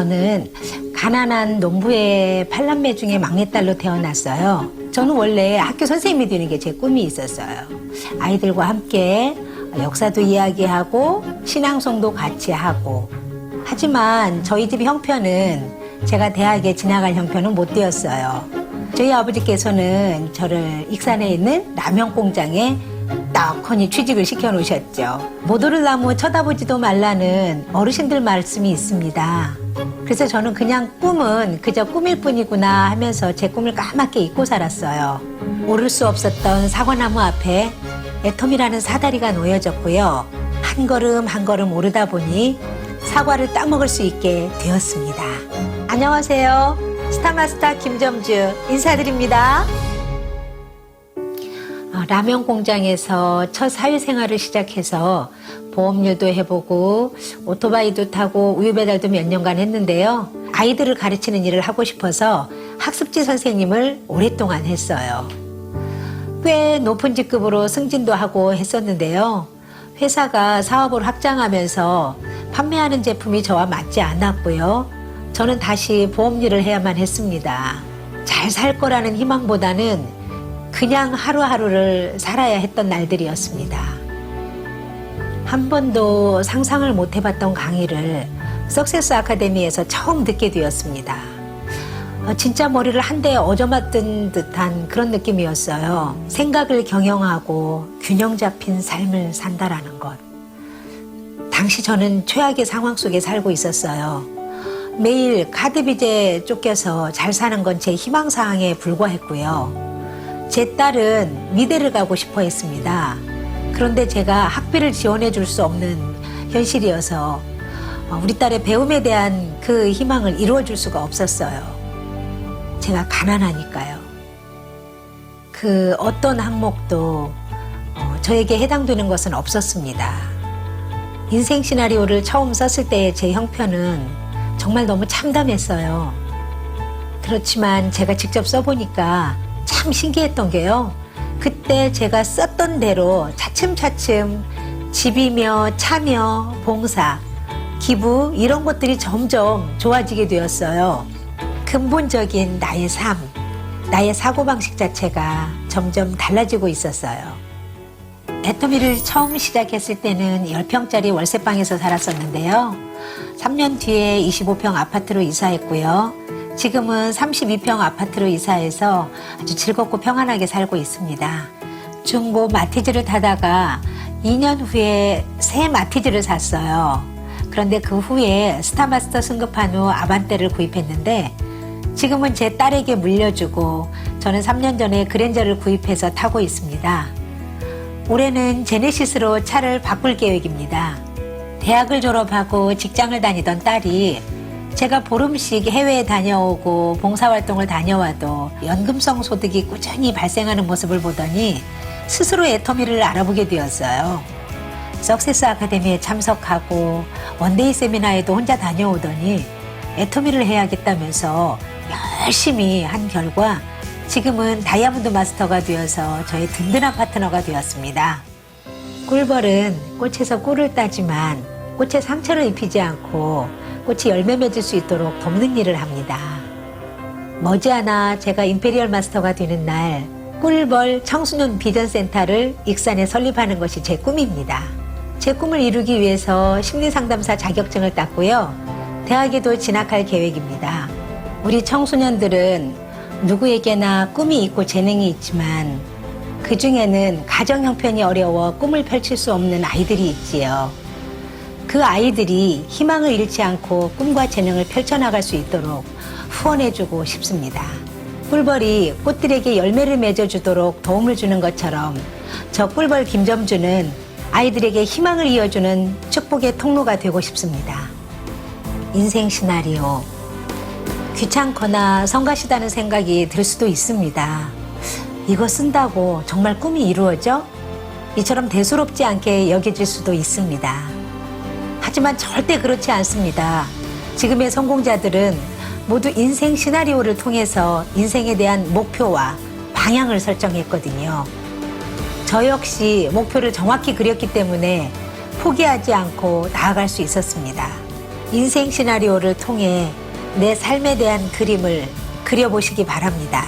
저는 가난한 농부의 8남매 중에 막내딸로 태어났어요. 저는 원래 학교 선생님이 되는 게 제 꿈이 있었어요. 아이들과 함께 역사도 이야기하고 신앙송도 같이 하고. 하지만 저희 집 형편은 제가 대학에 진학할 형편은 못 되었어요. 저희 아버지께서는 저를 익산에 있는 라면 공장에 떡하니 취직을 시켜놓으셨죠. 못 오를 나무 쳐다보지도 말라는 어르신들 말씀이 있습니다. 그래서 저는 그냥 꿈은 그저 꿈일 뿐이구나 하면서 제 꿈을 까맣게 잊고 살았어요. 오를 수 없었던 사과나무 앞에 애톰이라는 사다리가 놓여졌고요. 한 걸음 한 걸음 오르다 보니 사과를 따먹을 수 있게 되었습니다. 안녕하세요. 스타마스터 김점주 인사드립니다. 라면 공장에서 첫 사회생활을 시작해서 보험료도 해보고 오토바이도 타고 우유 배달도 몇 년간 했는데요. 아이들을 가르치는 일을 하고 싶어서 학습지 선생님을 오랫동안 했어요. 꽤 높은 직급으로 승진도 하고 했었는데요. 회사가 사업을 확장하면서 판매하는 제품이 저와 맞지 않았고요. 저는 다시 보험 일을 해야만 했습니다. 잘 살 거라는 희망보다는 그냥 하루하루를 살아야 했던 날들이었습니다. 한 번도 상상을 못 해봤던 강의를 석세스 아카데미에서 처음 듣게 되었습니다. 진짜 머리를 한 대에 얻어맞은 듯한 그런 느낌이었어요. 생각을 경영하고 균형 잡힌 삶을 산다라는 것. 당시 저는 최악의 상황 속에 살고 있었어요. 매일 카드 빚에 쫓겨서 잘 사는 건 제 희망사항에 불과했고요. 제 딸은 미대를 가고 싶어 했습니다. 그런데 제가 학비를 지원해 줄 수 없는 현실이어서 우리 딸의 배움에 대한 그 희망을 이루어 줄 수가 없었어요. 제가 가난하니까요. 그 어떤 항목도 저에게 해당되는 것은 없었습니다. 인생 시나리오를 처음 썼을 때의 제 형편은 정말 너무 참담했어요. 그렇지만 제가 직접 써보니까 참 신기했던 게요. 그때 제가 썼던 대로 차츰차츰 집이며 차며 봉사, 기부 이런 것들이 점점 좋아지게 되었어요. 근본적인 나의 삶, 나의 사고방식 자체가 점점 달라지고 있었어요. 애토미를 처음 시작했을 때는 10평짜리 월세방에서 살았었는데요. 3년 뒤에 25평 아파트로 이사했고요. 지금은 32평 아파트로 이사해서 아주 즐겁고 평안하게 살고 있습니다. 중고 마티즈를 타다가 2년 후에 새 마티즈를 샀어요. 그런데 그 후에 스타마스터 승급한 후 아반떼를 구입했는데 지금은 제 딸에게 물려주고 저는 3년 전에 그랜저를 구입해서 타고 있습니다. 올해는 제네시스로 차를 바꿀 계획입니다. 대학을 졸업하고 직장을 다니던 딸이 제가 보름씩 해외에 다녀오고 봉사활동을 다녀와도 연금성 소득이 꾸준히 발생하는 모습을 보더니 스스로 애터미를 알아보게 되었어요. 석세스 아카데미에 참석하고 원데이 세미나에도 혼자 다녀오더니 애터미를 해야겠다면서 열심히 한 결과 지금은 다이아몬드 마스터가 되어서 저의 든든한 파트너가 되었습니다. 꿀벌은 꽃에서 꿀을 따지만 꽃에 상처를 입히지 않고 꽃이 열매 맺을 수 있도록 돕는 일을 합니다. 머지않아 제가 임페리얼 마스터가 되는 날 꿀벌 청소년 비전센터를 익산에 설립하는 것이 제 꿈입니다. 제 꿈을 이루기 위해서 심리상담사 자격증을 땄고요. 대학에도 진학할 계획입니다. 우리 청소년들은 누구에게나 꿈이 있고 재능이 있지만 그 중에는 가정 형편이 어려워 꿈을 펼칠 수 없는 아이들이 있지요. 그 아이들이 희망을 잃지 않고 꿈과 재능을 펼쳐나갈 수 있도록 후원해주고 싶습니다. 꿀벌이 꽃들에게 열매를 맺어주도록 도움을 주는 것처럼 저 꿀벌 김점주는 아이들에게 희망을 이어주는 축복의 통로가 되고 싶습니다. 인생 시나리오. 귀찮거나 성가시다는 생각이 들 수도 있습니다. 이거 쓴다고 정말 꿈이 이루어져? 이처럼 대수롭지 않게 여겨질 수도 있습니다. 하지만 절대 그렇지 않습니다. 지금의 성공자들은 모두 인생 시나리오를 통해서 인생에 대한 목표와 방향을 설정했거든요. 저 역시 목표를 정확히 그렸기 때문에 포기하지 않고 나아갈 수 있었습니다. 인생 시나리오를 통해 내 삶에 대한 그림을 그려보시기 바랍니다.